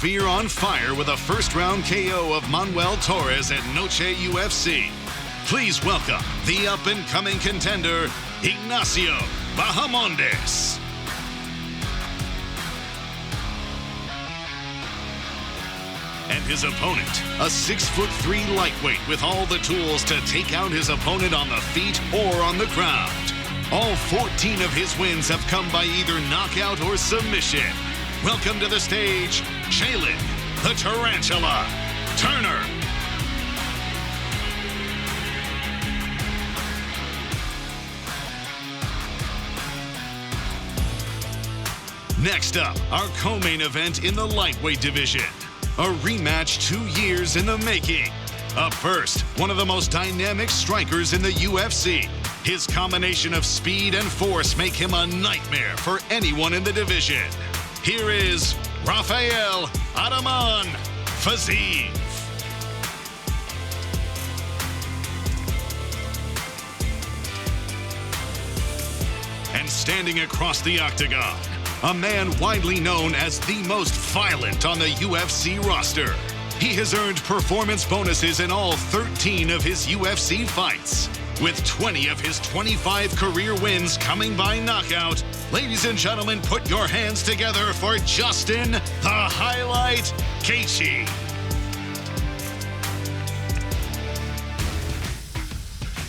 Fear on fire with a first-round KO of Manuel Torres at Noche UFC. Please welcome the up-and-coming contender, Ignacio Bahamondes. And his opponent, a 6'3" lightweight with all the tools to take out his opponent on the feet or on the ground. All 14 of his wins have come by either knockout or submission. Welcome to the stage, Jalin, the Tarantula, Turner. Next up, our co-main event in the lightweight division. A rematch 2 years in the making. Up first, one of the most dynamic strikers in the UFC. His combination of speed and force make him a nightmare for anyone in the division. Here is Rafael Fiziev. And standing across the octagon, a man widely known as the most violent on the UFC roster. He has earned performance bonuses in all 13 of his UFC fights, with 20 of his 25 career wins coming by knockout. Ladies and gentlemen, put your hands together for Justin, the Highlight Gaethje.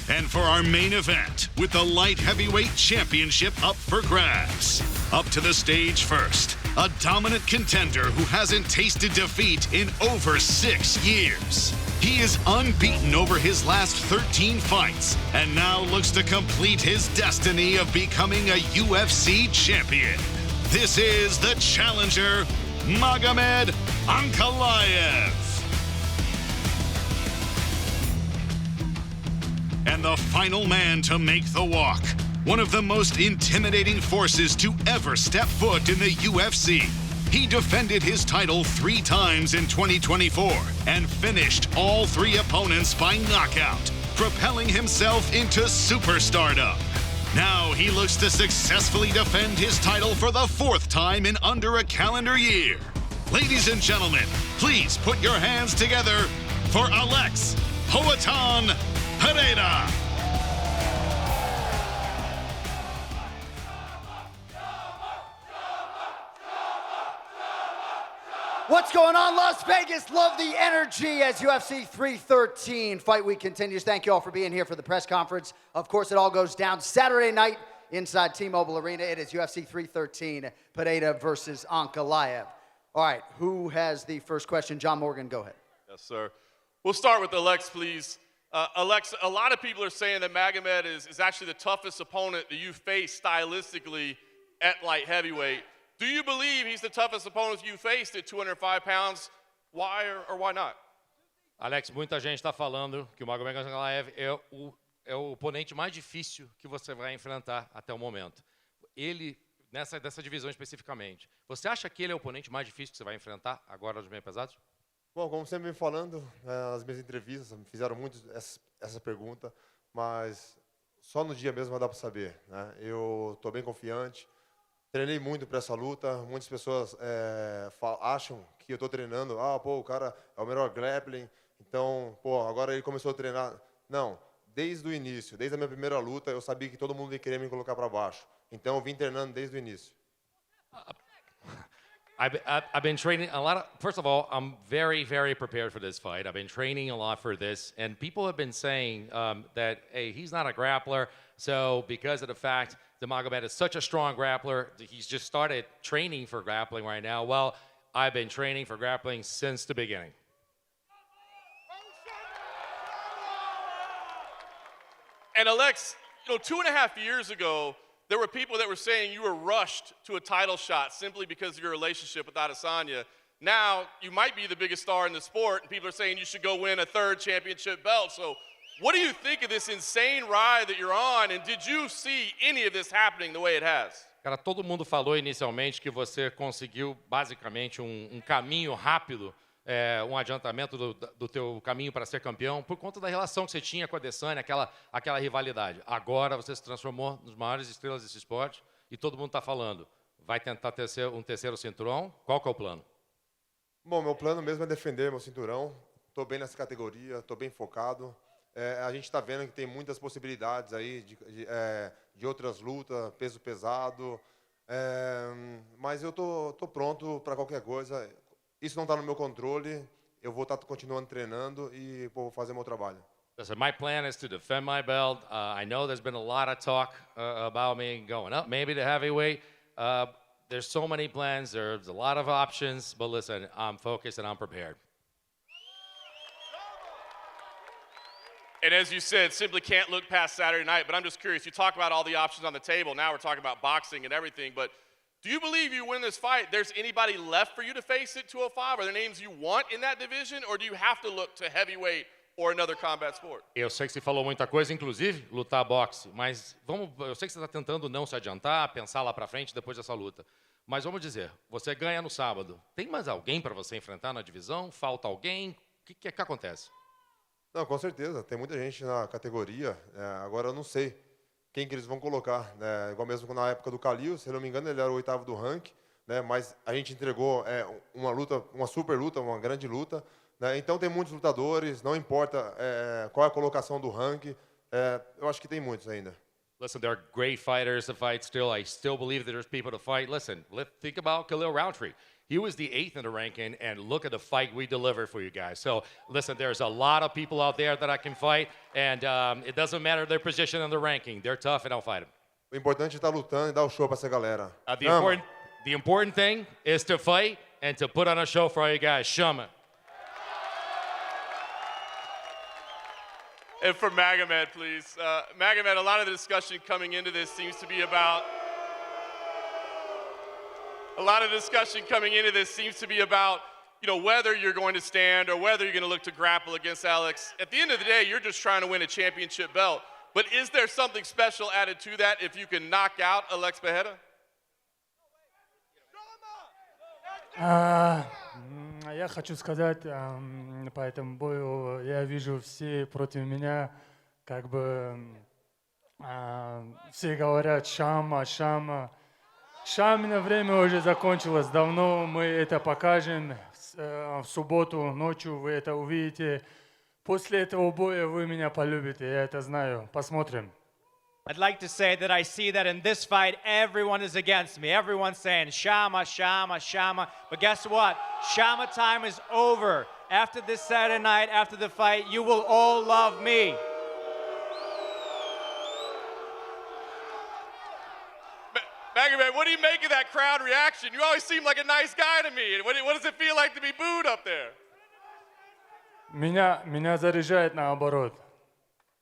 And for our main event, with the light heavyweight championship up for grabs. Up to the stage first, a dominant contender who hasn't tasted defeat in over 6 years. He is unbeaten over his last 13 fights and now looks to complete his destiny of becoming a UFC champion. This is the challenger, Magomed Ankalaev. And the final man to make the walk, one of the most intimidating forces to ever step foot in the UFC. He defended his title 3 times in 2024 and finished all 3 opponents by knockout, propelling himself into superstardom. Now he looks to successfully defend his title for the 4th time in under a calendar year. Ladies and gentlemen, please put your hands together for Alex Pereira. What's going on, Las Vegas? Love the energy as UFC 313 fight week continues. Thank you all for being here for the press conference. Of course, it all goes down Saturday night inside T-Mobile Arena. It is UFC 313, Pereira versus Ankalaev. All right, who has the first question? John Morgan, go ahead. Yes, sir. We'll start with Alex, please. Alex, a lot of people are saying that Magomed is actually the toughest opponent that you face stylistically at light heavyweight. Do you believe he's the toughest opponent you faced at 205 pounds? Why or why not? Alex, muita gente está falando que o Magomed Ankalaev é o oponente mais difícil que você vai enfrentar até o momento. Ele, dessa divisão especificamente. Você acha que ele é o oponente mais difícil que você vai enfrentar agora nos meio pesados? Bom, como sempre vem falando, nas minhas entrevistas, me fizeram muito essa pergunta, mas só no dia mesmo vai dar para saber, né? Eu estou bem confiante. Treinei muito para essa luta. Muitas pessoas acham que eu estou treinando. Pô, o cara é o melhor grappling. Então, pô, agora ele começou a treinar. Não, desde o início, desde a minha primeira luta, eu sabia que todo mundo ia querer me colocar para baixo. Então, eu vim treinando desde o início. I've been training a lot. First of all, I'm very, very prepared for this fight. I've been training a lot for this, and people have been saying that, hey, he's not a grappler. So because of the fact that Magomed is such a strong grappler, he's just started training for grappling right now. Well, I've been training for grappling since the beginning. And Alex, 2.5 years ago, there were people that were saying you were rushed to a title shot simply because of your relationship with Adesanya. Now, you might be the biggest star in the sport, and people are saying you should go win a 3rd championship belt. So what do you think of this insane ride that you're on, and did you see any of this happening the way it has? Cara, todo mundo falou inicialmente que você conseguiu basicamente caminho rápido, um adiantamento do teu caminho para ser campeão por conta da relação que você tinha com a Adesanya, aquela rivalidade. Agora você se transformou nos maiores estrelas desse esporte e todo mundo está falando, vai tentar ter um terceiro cinturão, qual que é o plano? Bom, meu plano mesmo é defender meu cinturão. Estou bem nessa categoria, estou bem focado. A gente está vendo que tem muitas possibilidades aí de outras lutas, peso pesado. Mas eu tô pronto para qualquer coisa. Isso não está no meu controle. Eu vou estar continuando treinando e vou fazer meu trabalho. Listen, my plan is to defend my belt. I know there's been a lot of talk about me going up, maybe to heavyweight. There's so many plans. There's a lot of options. But listen, I'm focused and I'm prepared. And as you said, simply can't look past Saturday night. But I'm just curious. You talk about all the options on the table. Now we're talking about boxing and everything. But do you believe you win this fight, there's anybody left for you to face at 205? Are there names you want in that division? Or do you have to look to heavyweight or another combat sport? Eu sei que você falou muita coisa, inclusive lutar boxe, mas eu sei que você está tentando não se adiantar, pensar lá para frente depois dessa luta. Mas vamos dizer, você ganha no sábado. Tem mais alguém para você enfrentar na divisão? Falta alguém? O que acontece? Não, com certeza. Tem muita gente na categoria. Agora eu não sei quem que eles vão colocar. Né? Igual mesmo na época do Khalil, se eu não me engano, ele era o 8º do ranking. Né? Mas a gente entregou uma luta, uma super luta, uma grande luta. Né? Então tem muitos lutadores, não importa qual é a colocação do ranking. Eu acho que tem muitos ainda. Listen, there are great fighters to fight still. I still believe that there's people to fight. Listen, let's think about Khalil Roundtree. He was the 8th in the ranking, and look at the fight we delivered for you guys. So, listen, there's a lot of people out there that I can fight, and it doesn't matter their position in the ranking. They're tough, and I'll fight them. O importante é estar lutando e dar o show para essa galera. The important thing is to fight and to put on a show for all you guys. Shama. And for Magomed, please. Magomed, a lot of the discussion coming into this seems to be about whether you're going to stand or whether you're going to look to grapple against Alex. At the end of the day, you're just trying to win a championship belt. But is there something special added to that if you can knock out Alex Pereira? Я хочу сказать, по этому бою я вижу все против меня, как бы все говорят Шама, Шама. Шамина время уже закончилось давно, мы это покажем в субботу ночью, вы это увидите. После этого боя вы меня полюбите, я это знаю. Посмотрим. I'd like to say that I see that in this fight, everyone is against me. Everyone's saying, Shama, Shama, Shama. But guess what? Shama time is over. After this Saturday night, after the fight, you will all love me. Magomed, what do you make of that crowd reaction? You always seem like a nice guy to me. What does it feel like to be booed up there? Меня заряжает наоборот.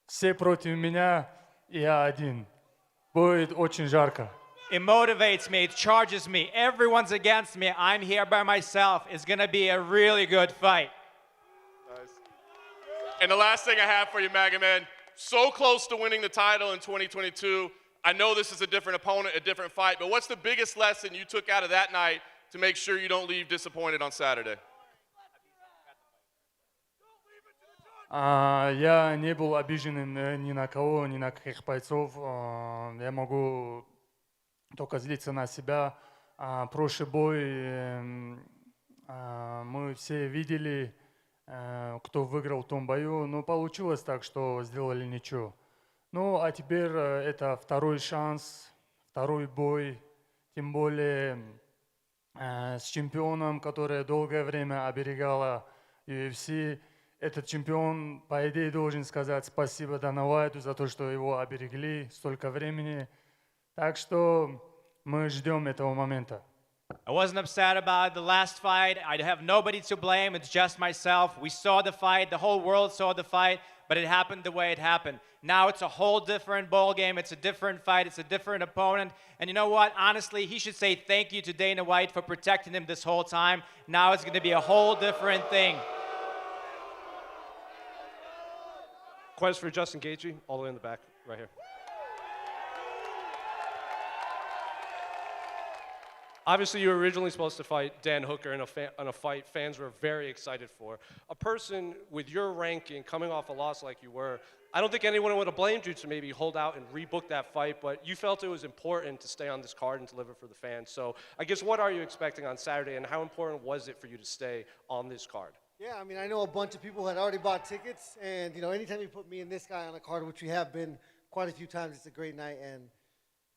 Все против меня. Я один. Будет очень жарко. It motivates me, it charges me. Everyone's against me. I'm here by myself. It's going to be a really good fight. Nice. And the last thing I have for you, Magomed, so close to winning the title in 2022. I know this is a different opponent, a different fight, but what's the biggest lesson you took out of that night to make sure you don't leave disappointed on Saturday? Я не был обиженным ни на кого, ни на каких бойцов. Я могу только злиться на себя. Прошлый бой мы все видели, кто выиграл в том бою. Но получилось так, что сделали ничего. Ну, а теперь это второй шанс, второй бой. Тем более с чемпионом, который долгое время оберегала UFC. Этот чемпион, по идее, должен сказать спасибо Дана Уайту за то, что его оберегли столько времени. Так что мы ждем этого момента. I wasn't upset about the last fight. I have nobody to blame. It's just myself. We saw the fight. The whole world saw the fight, but it happened the way it happened. Now it's a whole different ball game. It's a different fight. It's a different opponent. And you know what? Honestly, he should say thank you to Dana White for protecting him this whole time. Now it's going to be a whole different thing. Questions for Justin Gaethje, all the way in the back, right here. Obviously, you were originally supposed to fight Dan Hooker in a fight fans were very excited for. A person with your ranking, coming off a loss like you were, I don't think anyone would have blamed you to maybe hold out and rebook that fight, but you felt it was important to stay on this card and deliver for the fans. So I guess what are you expecting on Saturday, and how important was it for you to stay on this card? Yeah, I mean, I know a bunch of people had already bought tickets, and, you know, anytime you put me and this guy on a card, which we have been quite a few times, it's a great night. And,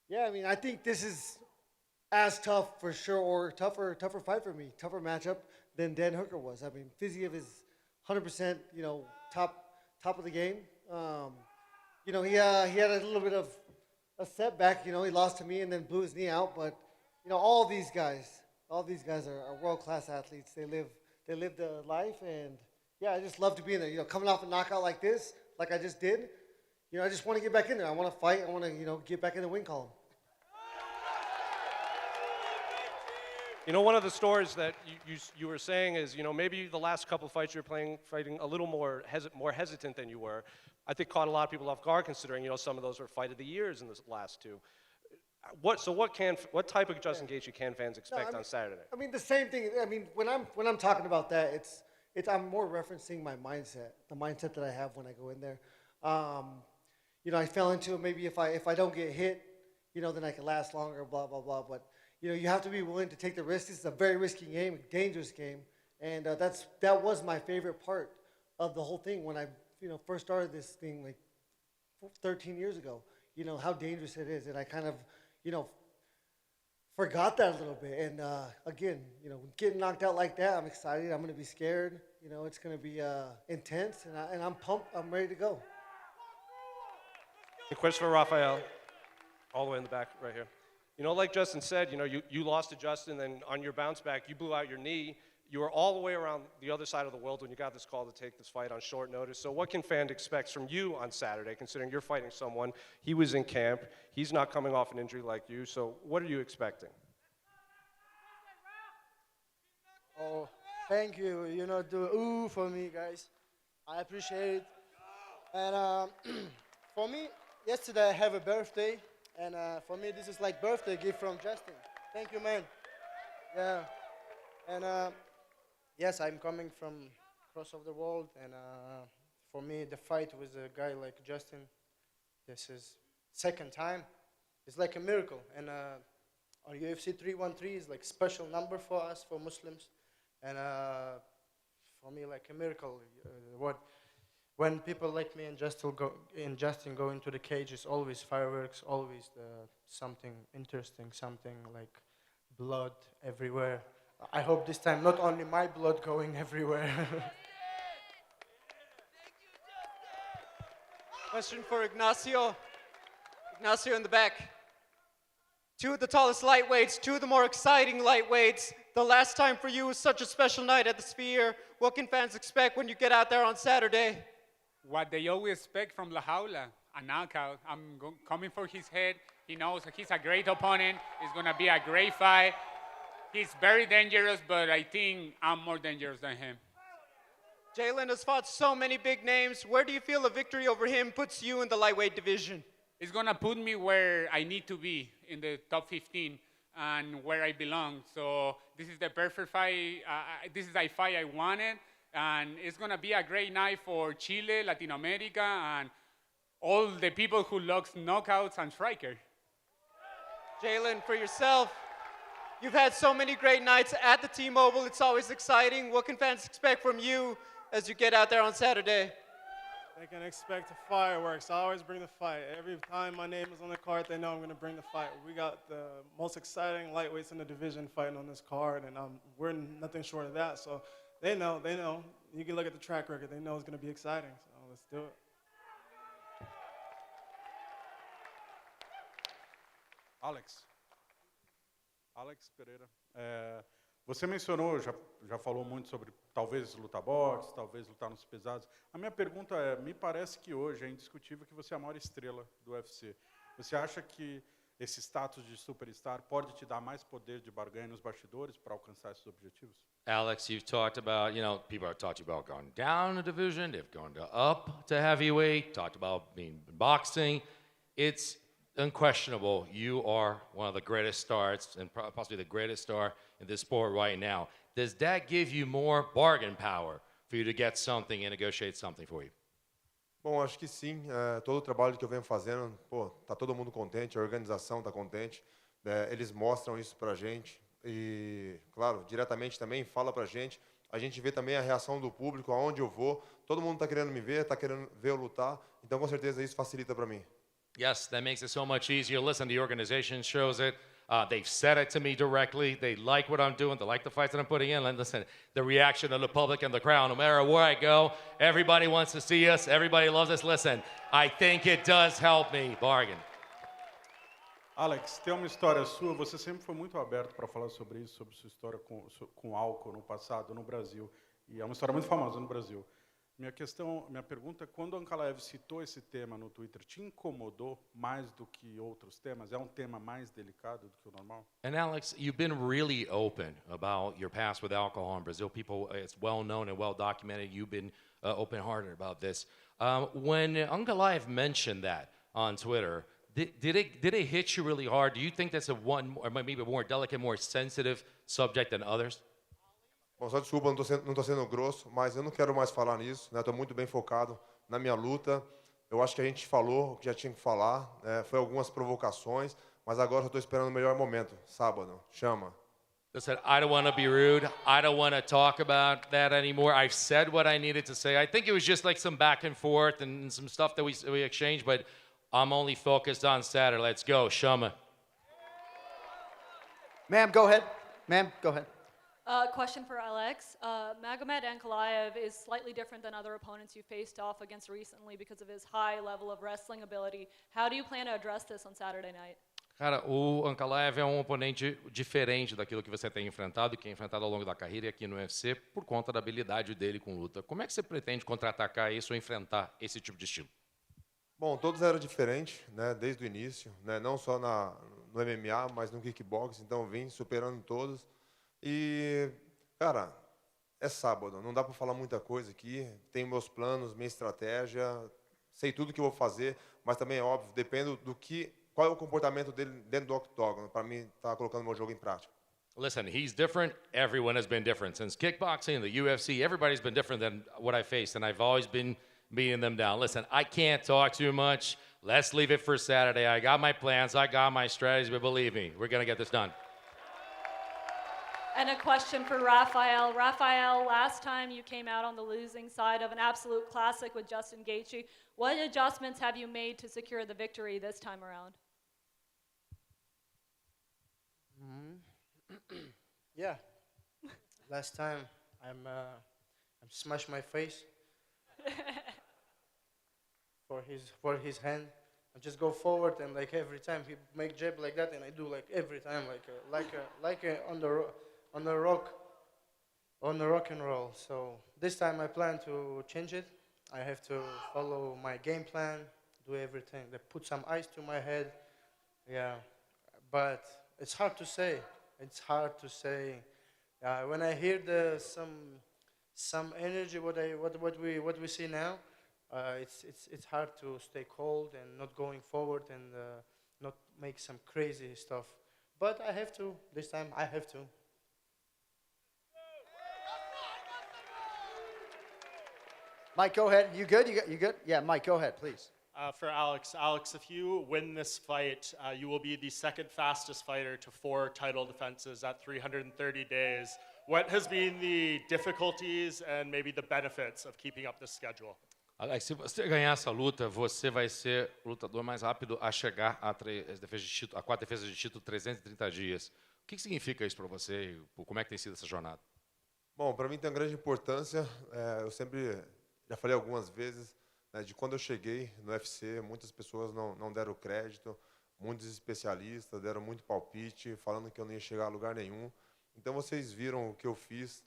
yeah, I mean, I think this is as tough for sure, or tougher fight for me, tougher matchup than Dan Hooker was. I mean, Fiziev is 100%, you know, top of the game. You know, he had a little bit of a setback. You know, he lost to me and then blew his knee out. But, you know, all these guys are world-class athletes. They live the life, and yeah, I just love to be in there. You know, coming off a knockout like this, like I just did, you know, I just want to get back in there. I want to fight. I want to, you know, get back in the win column. You know, one of the stories that you were saying is, you know, maybe the last couple of fights you were fighting a little more hesitant than you were. I think caught a lot of people off guard, considering, you know, some of those were fight of the years in the last two. What type of Justin Gaethje can fans expect on Saturday? I mean, the same thing. I mean, when I'm talking about that, it's I'm more referencing my mindset, the mindset that I have when I go in there. You know, I fell into it. Maybe if I don't get hit, you know, then I can last longer. Blah blah blah. But you know, you have to be willing to take the risk. This is a very risky game, a dangerous game, and that was my favorite part of the whole thing when I, you know, first started this thing like 13 years ago. You know how dangerous it is, and I kind of, you know, forgot that a little bit. And again, you know, getting knocked out like that, I'm excited. I'm going to be scared. You know, it's going to be intense, and I'm pumped. I'm ready to go. The question for Rafael, all the way in the back right here. You know, like Justin said, you know, you lost to Justin, then on your bounce back, you blew out your knee. You were all the way around the other side of the world when you got this call to take this fight on short notice. So what can fans expect from you on Saturday, considering you're fighting someone, he was in camp, he's not coming off an injury like you, so what are you expecting? Oh, thank you. You know, do ooh for me, guys. I appreciate it. And for me, yesterday I have a birthday, and for me this is like birthday gift from Justin. Thank you, man. Yeah. And yes, I'm coming from across of the world, and for me the fight with a guy like Justin, this is second time. It's like a miracle, and on UFC 313 is like special number for us, for Muslims, and for me like a miracle. When people like me and Justin go into the cage, it's always fireworks, always something interesting, something like blood everywhere. I hope this time not only my blood going everywhere. Question for Ignacio. Ignacio in the back. Two of the tallest lightweights, two of the more exciting lightweights. The last time for you was such a special night at the Sphere. What can fans expect when you get out there on Saturday? What they always expect from La Jaula, a knockout. I'm coming for his head. He knows he's a great opponent. It's going to be a great fight. He's very dangerous, but I think I'm more dangerous than him. Jalin has fought so many big names. Where do you feel a victory over him puts you in the lightweight division? It's going to put me where I need to be, in the top 15, and where I belong. So this is the perfect fight. This is a fight I wanted, and it's going to be a great night for Chile, Latin America, and all the people who loves knockouts and striker. Jalin, for yourself, you've had so many great nights at the T-Mobile. It's always exciting. What can fans expect from you as you get out there on Saturday? They can expect fireworks. I always bring the fight. Every time my name is on the card, they know I'm going to bring the fight. We got the most exciting lightweights in the division fighting on this card, and we're nothing short of that. So they know. You can look at the track record. They know it's going to be exciting. So let's do it. Alex Pereira. Você mencionou, já falou muito sobre talvez lutar boxe, talvez lutar nos pesados. A minha pergunta é, me parece que hoje é indiscutível que você é a maior estrela do UFC. Você acha que esse status de superstar pode te dar mais poder de barganha nos bastidores para alcançar esses objetivos? Alex, you've talked about, you know, people have talked about going down a division, they've gone up to heavyweight, talked about being boxing. It's unquestionable, you are one of the greatest stars and possibly the greatest star in this sport right now. Does that give you more bargain power for you to get something and negotiate something for you? Bom, acho que sim. Todo o trabalho que eu venho fazendo, pô, tá todo mundo contente, a organização tá contente. Eles mostram isso pra gente e, claro, diretamente também fala pra gente. A gente vê também a reação do público, aonde eu vou. Todo mundo tá querendo me ver, tá querendo ver eu lutar. Então, com certeza, isso facilita para mim. Yes, that makes it so much easier. Listen, the organization shows it. They've said it to me directly. They like what I'm doing. They like the fights that I'm putting in. And listen, the reaction of the public and the crowd, no matter where I go, everybody wants to see us. Everybody loves us. Listen, I think it does help me. Bargain. Alex, tem uma história sua. Você sempre foi muito aberto para falar sobre isso, sobre sua história com álcool no passado, no Brasil. E é uma história muito famosa no Brasil. Minha pergunta é, quando o Ankalaev citou esse tema no Twitter, te incomodou mais do que outros temas? É um tema mais delicado do que o normal? And Alex, you've been really open about your past with alcohol in Brazil. People, it's well known and well documented. You've been open-hearted about this. When Ankalaev mentioned that on Twitter, did it hit you really hard? Do you think that's or maybe a more delicate, more sensitive subject than others? Bom, só desculpa, não estou sendo grosso, mas eu não quero mais falar nisso. Estou muito bem focado na minha luta. Eu acho que a gente falou o que já tinha que falar. Foi algumas provocações, mas agora eu estou esperando o melhor momento. Sábado, chama. Listen, I don't want to be rude. I don't want to talk about that anymore. I've said what I needed to say. I think it was just like some back and forth and some stuff that we exchanged, but I'm only focused on Saturday. Let's go, chama. Ma'am, go ahead. Ma'am, go ahead. Question for Alex. Magomed Ankalaev is slightly different than other opponents you faced off against recently because of his high level of wrestling ability. How do you plan to address this on Saturday night? Cara, o Ankalaev é um oponente diferente daquilo que você tem enfrentado e que é enfrentado ao longo da carreira aqui no UFC por conta da habilidade dele com luta. Como é que você pretende contra-atacar isso ou enfrentar esse tipo de estilo? Bom, todos eram diferentes, né, desde o início, né, não só no MMA, mas no kickbox, então vim superando todos. E, cara, é sábado, não dá para falar muita coisa aqui. Tenho meus planos, minha estratégia, sei tudo que eu vou fazer, mas também é óbvio, depende qual é o comportamento dele dentro do octógono, para mim estar colocando meu jogo em prática. Listen, he's different. Everyone has been different. Since kickboxing, the UFC, everybody's been different than what I faced, and I've always been beating them down. Listen, I can't talk too much. Let's leave it for Saturday. I got my plans, I got my strategies, but believe me, we're going to get this done. And a question for Rafael. Rafael, last time you came out on the losing side of an absolute classic with Justin Gaethje. What adjustments have you made to secure the victory this time around? Yeah. Last time I'm smashed my face for his hand. I just go forward and like every time he make jab like that, and I do like every time like on the rock and roll. So this time I plan to change it. I have to follow my game plan, do everything. They put some ice to my head. Yeah, but it's hard to say. It's hard to say. When I hear some energy, what we see now, it's hard to stay cold and not going forward and not make some crazy stuff. But I have to. This time I have to. Mike, go ahead. You good? You good? Yeah, Mike, go ahead, please. For Alex. Alex, if you win this fight, you will be the second fastest fighter to 4 title defenses at 330 days. What has been the difficulties and maybe the benefits of keeping up this schedule? Alex, se você ganhar essa luta, você vai ser o lutador mais rápido a chegar a 4 defesas de título 330 dias. O que significa isso para você? Como é que tem sido essa jornada? Bom, para mim tem uma grande importância. Eu sempre já falei algumas vezes, né, de quando eu cheguei no UFC, muitas pessoas não deram crédito, muitos especialistas deram muito palpite, falando que eu não ia chegar a lugar nenhum. Então vocês viram o que eu fiz,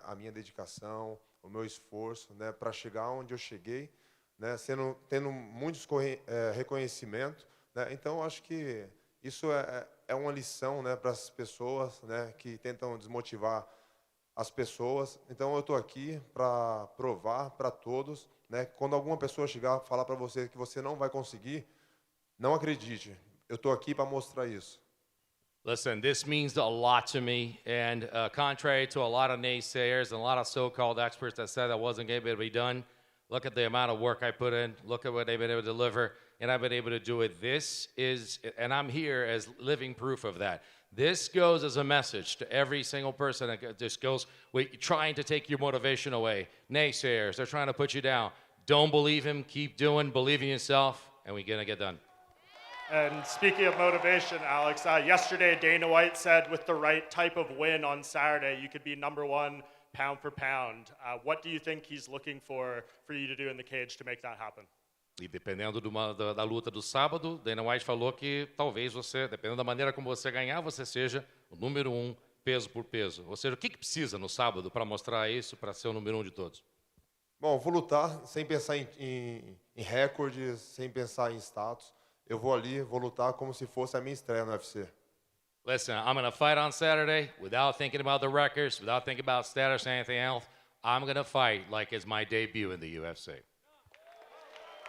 a minha dedicação, o meu esforço, né, para chegar onde eu cheguei, né, tendo muitos reconhecimentos, né. Então acho que isso é uma lição, né, para as pessoas, né, que tentam desmotivar as pessoas. Então eu estou aqui para provar para todos, né, quando alguma pessoa chegar a falar para você que você não vai conseguir, não acredite. eu estou aqui para mostrar isso. Listen, this means a lot to me, and contrary to a lot of naysayers and a lot of so-called experts that said that wasn't going to be done, look at the amount of work I put in, look at what they've been able to deliver, and I've been able to do it. This is, and I'm here as living proof of that. This goes as a message to every single person that just goes trying to take your motivation away. Naysayers, they're trying to put you down. Don't believe him, keep doing, believe in yourself, and we're going to get done. And speaking of motivation, Alex, yesterday Dana White said with the right type of win on Saturday, you could be #1 pound for pound. What do you think he's looking for you to do in the cage to make that happen? E dependendo da luta do sábado, Dana White falou que talvez você, dependendo da maneira como você ganhar, você seja o #1 peso por peso. Ou seja, o que precisa no sábado para mostrar isso, para ser o #1 de todos? Bom, vou lutar sem pensar em recordes, sem pensar em status. Eu vou ali, vou lutar como se fosse a minha estreia no UFC. Listen, I'm going to fight on Saturday without thinking about the records, without thinking about status or anything else. I'm going to fight like it's my debut in the UFC.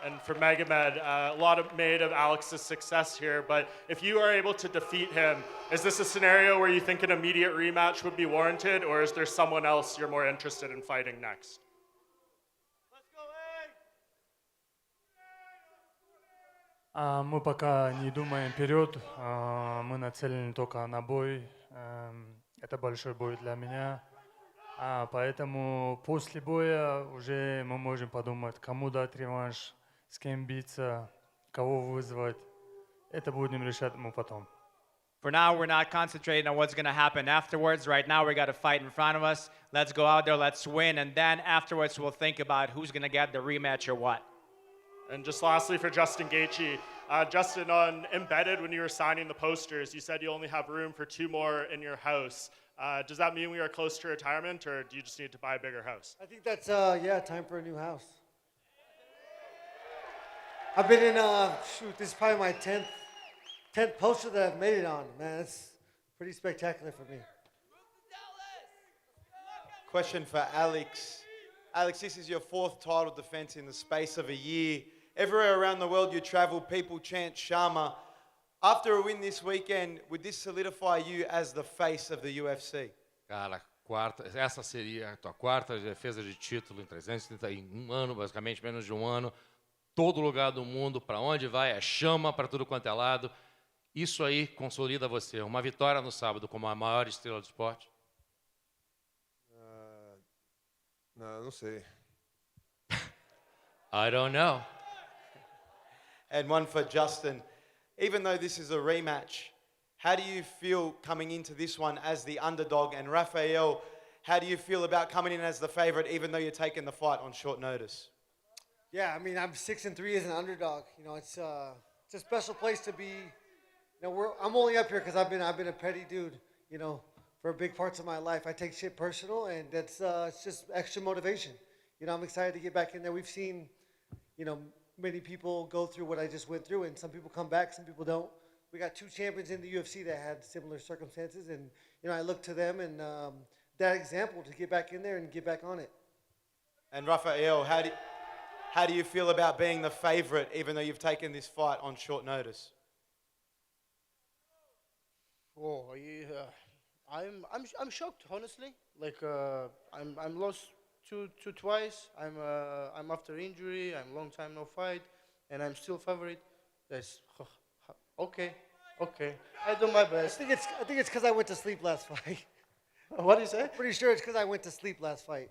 And for Magomed, a lot made of Alex's success here, but if you are able to defeat him, is this a scenario where you think an immediate rematch would be warranted, or is there someone else you're more interested in fighting next? Мы пока не думаем вперед, мы нацелены только на бой. Это большой бой для меня. Поэтому после боя уже мы можем подумать, кому дать реванш, с кем биться, кого вызвать. Это будем решать мы потом. For now, we're not concentrating on what's going to happen afterwards. Right now, we got a fight in front of us. Let's go out there, let's win, and then afterwards we'll think about who's going to get the rematch or what. And just lastly for Justin Gaethje, Justin, on Embedded, when you were signing the posters, you said you only have room for 2 more in your house. Does that mean we are close to retirement, or do you just need to buy a bigger house? I think that's, time for a new house. I've been in, this is probably my 10th poster that I've made it on. Man, it's pretty spectacular for me. Question for Alex. Alex, this is your 4th title defense in the space of a year. Everywhere around the world you travel, people chant Sharma. After a win this weekend, would this solidify you as the face of the UFC? Cara, essa seria a tua 4ª defesa de título em 331 anos, basicamente menos de um ano. Todo lugar do mundo, para onde vai, é chama para tudo quanto é lado. Isso aí consolida você. Uma vitória no sábado como a maior estrela do esporte? Não sei. I don't know. And one for Justin. Even though this is a rematch, how do you feel coming into this one as the underdog? And Rafael, how do you feel about coming in as the favorite, even though you're taking the fight on short notice? Yeah, I mean, I'm 6-3 as an underdog. You know, it's a special place to be. You know, I'm only up here because I've been a petty dude. You know, for big parts of my life, I take shit personal, and that's it's just extra motivation. You know, I'm excited to get back in there. We've seen, you know, many people go through what I just went through, and some people come back, some people don't. We got 2 champions in the UFC that had similar circumstances, and you know, I look to them and that example to get back in there and get back on it. And Rafael, how do you feel about being the favorite, even though you've taken this fight on short notice? Oh, yeah. I'm shocked, honestly. Like I'm lost twice. I'm after injury. I'm long time no fight, and I'm still favorite. That's okay. I do my best. I think it's because I went to sleep last fight. What do you say? Pretty sure it's because I went to sleep last fight.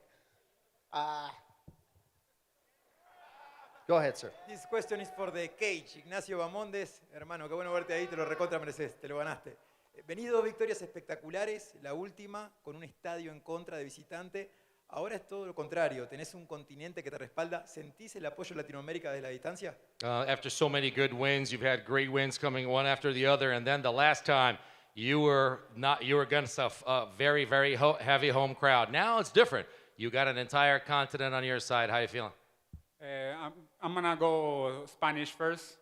Go ahead, sir. This question is for the cage. Ignacio Bahamondes, hermano, qué bueno verte ahí, te lo recontra mereces, te lo ganaste. Venido 2 victorias espectaculares, la última con un estadio en contra de visitante. Ahora es todo lo contrario, tenés un continente que te respalda. ¿Sentís el apoyo de Latinoamérica desde la distancia? After so many good wins, you've had great wins coming one after the other, and then the last time you were against a very, very heavy home crowd. Now it's different. You got an entire continent on your side. How are you feeling? I'm gonna go Spanish first.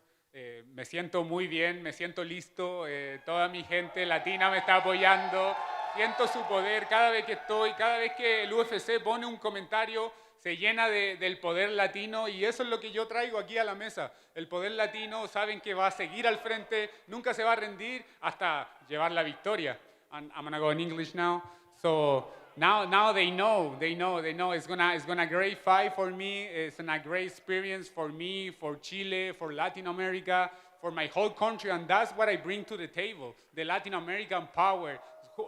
Me siento muy bien, me siento listo. Toda mi gente latina me está apoyando. siento su poder cada vez que estoy, cada vez que el UFC pone un comentario, se llena del poder latino y eso es lo que yo traigo aquí a la mesa. El poder latino, saben que va a seguir al frente, nunca se va a rendir hasta llevar la victoria. And I'm gonna go in English now. So now they know. It's gonna great fight for me. It's gonna great experience for me, for Chile, for Latin America, for my whole country, and that's what I bring to the table: the Latin American power.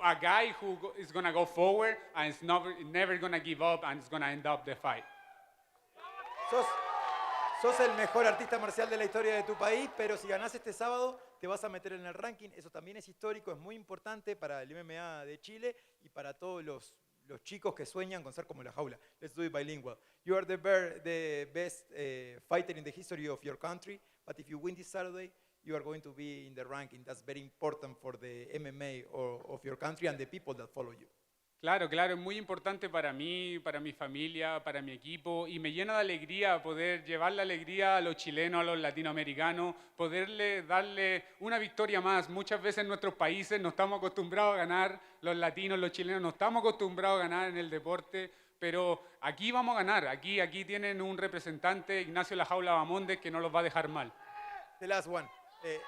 A guy who is gonna go forward and is never gonna give up and is gonna end up the fight. Sos el mejor artista marcial de la historia de tu país, pero si ganás este sábado te vas a meter en el ranking. Eso también es histórico, es muy importante para el MMA de Chile y para todos los chicos que sueñan con ser como la jaula. Let's do it bilingual. You are the best fighter in the history of your country, but if you win this Saturday, you are going to be in the ranking. That's very important for the MMA of your country and the people that follow you. Claro, es muy importante para mí, para mi familia, para mi equipo y me llena de alegría poder llevar la alegría a los chilenos, a los latinoamericanos, darle una victoria más. Muchas veces en nuestros países no estamos acostumbrados a ganar, los latinos, los chilenos no estamos acostumbrados a ganar en el deporte, pero aquí vamos a ganar. Aquí tienen un representante, Ignacio La Jaula Bahamondes, que no los va a dejar mal. The last one.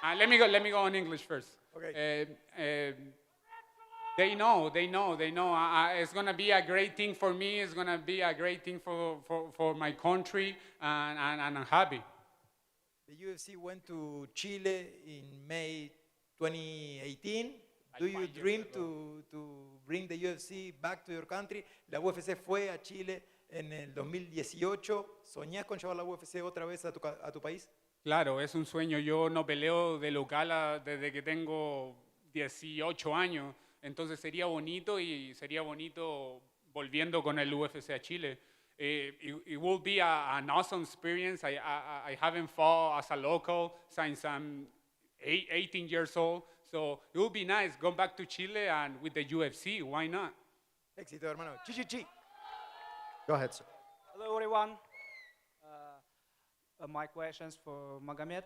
Let me go in English first. Okay. They know. It's going to be a great thing for me. It's going to be a great thing for my country, and I'm happy. The UFC went to Chile in May 2018. Do you dream to bring the UFC back to your country? La UFC fue a Chile en el 2018. ¿Soñás con llevar la UFC otra vez a tu país? Claro, es un sueño. Yo no peleo de local desde que tengo 18 años. Entonces sería bonito volviendo con el UFC a Chile. It will be an awesome experience. I haven't fought as a local since I'm 18 years old. So it will be nice going back to Chile and with the UFC. Why not? Éxito, hermano. Chi. Go ahead, sir. Hello, everyone. My questions for Magomed.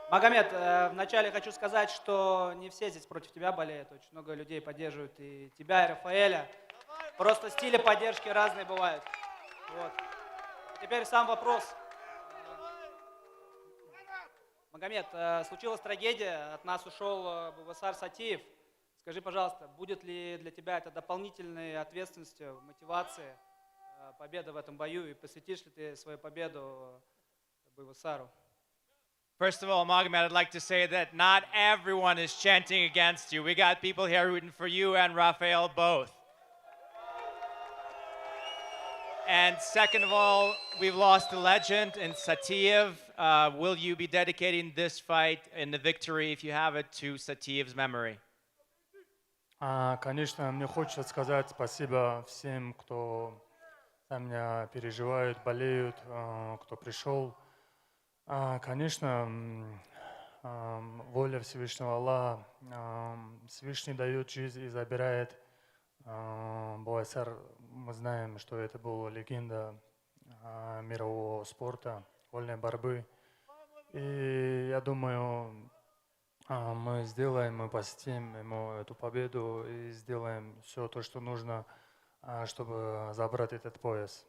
Магомед, вначале хочу сказать, что не все здесь против тебя болеют. Очень много людей поддерживают и тебя, и Рафаэля. Просто стили поддержки разные бывают. Вот. Теперь сам вопрос. Магомед, случилась трагедия, от нас ушел Бубасар Сатиев. Скажи, пожалуйста, будет ли для тебя это дополнительной ответственностью, мотивацией, победа в этом бою, и посвятишь ли ты свою победу Бубасару? First of all, Magomed, I'd like to say that not everyone is chanting against you. We got people here rooting for you and Rafael both. And second of all, we've lost a legend in Satiev. Will you be dedicating this fight and the victory, if you have it, to Satiev's memory? Конечно, мне хочется сказать спасибо всем, кто за меня переживают, болеют, кто пришел. Конечно, воля Всевышнего Аллаха, Всевышний дает жизнь и забирает. Бубасар, мы знаем, что это была легенда мирового спорта, вольной борьбы. И я думаю, мы сделаем, мы посетим ему эту победу и сделаем все то, что нужно, чтобы забрать этот пояс.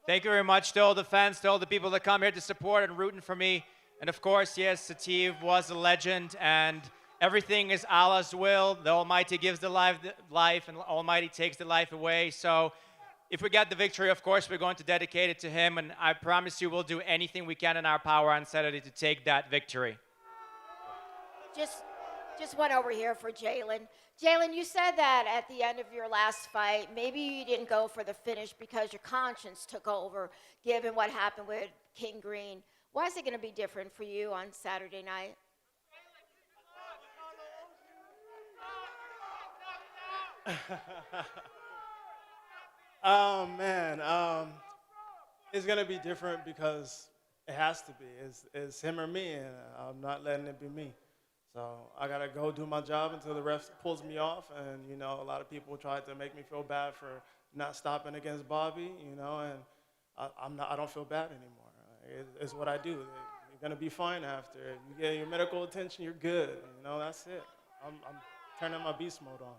Thank you very much to all the fans, to all the people that come here to support and rooting for me. And of course, yes, Satiev was a legend, and everything is Allah's will. The Almighty gives the life, and the Almighty takes the life away. So if we get the victory, of course, we're going to dedicate it to him, and I promise you we'll do anything we can in our power on Saturday to take that victory. Just one over here for Jalin. Jalin, you said that at the end of your last fight, maybe you didn't go for the finish because your conscience took over, given what happened with King Green. Why is it going to be different for you on Saturday night? Oh, man. It's going to be different because it has to be. It's him or me, and I'm not letting it be me. So I got to go do my job until the ref pulls me off. And, you know, a lot of people tried to make me feel bad for not stopping against Bobby, you know, and I don't feel bad anymore. It's what I do. You're gonna be fine after. If you get your medical attention, you're good. You know, that's it. I'm turning my beast mode on.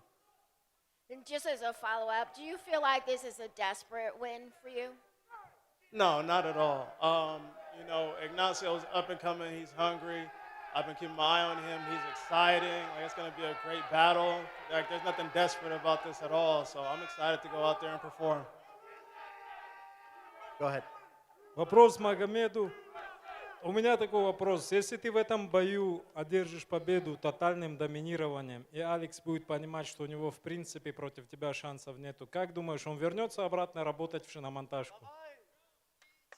And just as a follow-up, do you feel like this is a desperate win for you? No, not at all. You know, Ignacio's up and coming. He's hungry. I've been keeping my eye on him. He's exciting. Like, it's going to be a great battle. Like, there's nothing desperate about this at all. So I'm excited to go out there and perform. Go ahead. Вопрос Магомеду. У меня такой вопрос. Если ты в этом бою одержишь победу тотальным доминированием, и Алекс будет понимать, что у него в принципе против тебя шансов нету, как думаешь, он вернется обратно работать в шиномонтажку?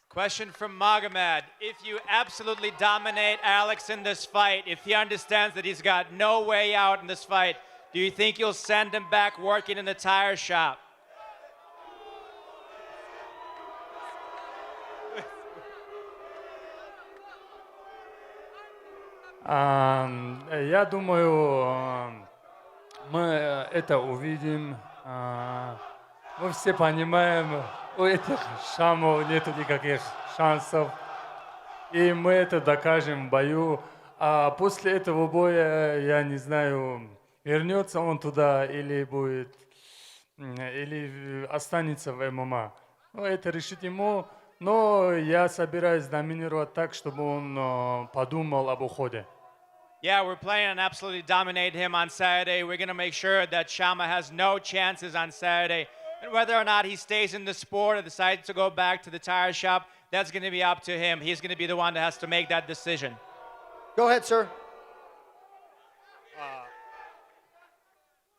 Question from Magomed. If you absolutely dominate Alex in this fight, if he understands that he's got no way out in this fight, do you think you'll send him back working in the tire shop? Я думаю, мы это увидим. Мы все понимаем, у этих шамов нет никаких шансов. И мы это докажем в бою. А после этого боя, я не знаю, вернется он туда или будет, или останется в ММА. Ну, это решит ему. Но я собираюсь доминировать так, чтобы он подумал об уходе. Yeah, we're planning on absolutely dominate him on Saturday. We're going to make sure that Shama has no chances on Saturday. And whether or not he stays in the sport or decides to go back to the tire shop, that's going to be up to him. He's going to be the one that has to make that decision. Go ahead, sir.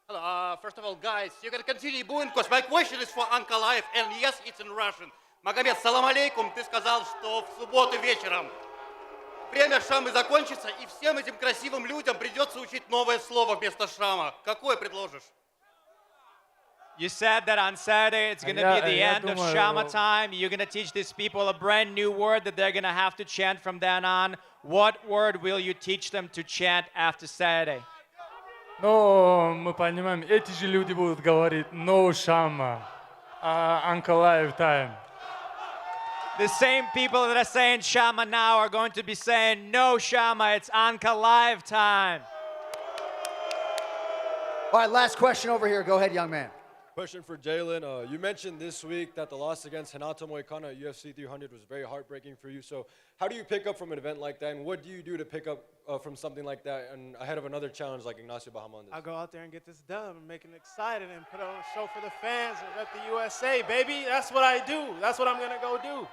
Hello, first of all, guys, you can continue booing, because my question is for Ankalaev, and yes, it's in Russian. Magomed, салам алейкум, ты сказал, что в субботу вечером время Шамы закончится, и всем этим красивым людям придется учить новое слово вместо Шама. Какое предложишь? You said that on Saturday it's going to be the end of Shama time. You're going to teach these people a brand new word that they're going to have to chant from then on. What word will you teach them to chant after Saturday? Но мы понимаем, эти же люди будут говорить «No Shama, Ankalaev time». The same people that are saying Shama now are going to be saying, no Shama, it's Ankalaev time. All right, last question over here. Go ahead, young man. Question for Jalin. You mentioned this week that the loss against Renato Moicano at UFC 300 was very heartbreaking for you. So how do you pick up from an event like that, and what do you do to pick up from something like that and ahead of another challenge like Ignacio Bahamondes? I go out there and get this done and make it excited and put on a show for the fans and rep the USA, baby. That's what I do. That's what I'm going to go do.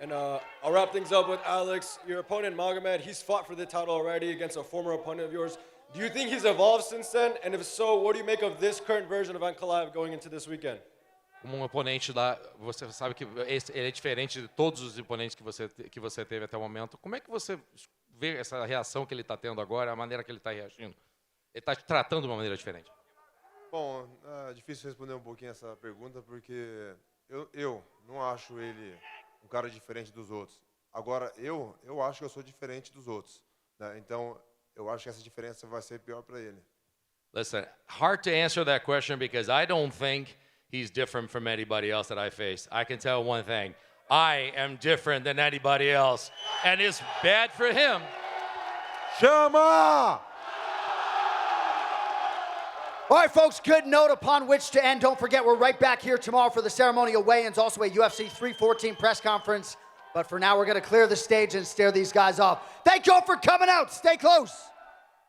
And I'll wrap things up with Alex. Your opponent, Magomed, he's fought for the title already against a former opponent of yours. Do you think he's evolved since then? And if so, what do you make of this current version of Ankalaev going into this weekend? Como oponente lá, você sabe que ele é diferente de todos os oponentes que você teve até o momento. Como é que você vê essa reação que ele está tendo agora, a maneira que ele está reagindo? Ele está te tratando de uma maneira diferente. Bom, é difícil responder um pouquinho essa pergunta, porque eu não acho ele um cara diferente dos outros. Agora, eu acho que eu sou diferente dos outros, né? Então, eu acho que essa diferença vai ser pior para ele. Listen, hard to answer that question because I don't think he's different from anybody else that I faced. I can tell one thing. I am different than anybody else, and it's bad for him. Shama! All right, folks, good note upon which to end. Don't forget, we're right back here tomorrow for the ceremonial weigh-ins, also a UFC 314 press conference. But for now, we're going to clear the stage and stare these guys off. Thank you all for coming out. Stay close.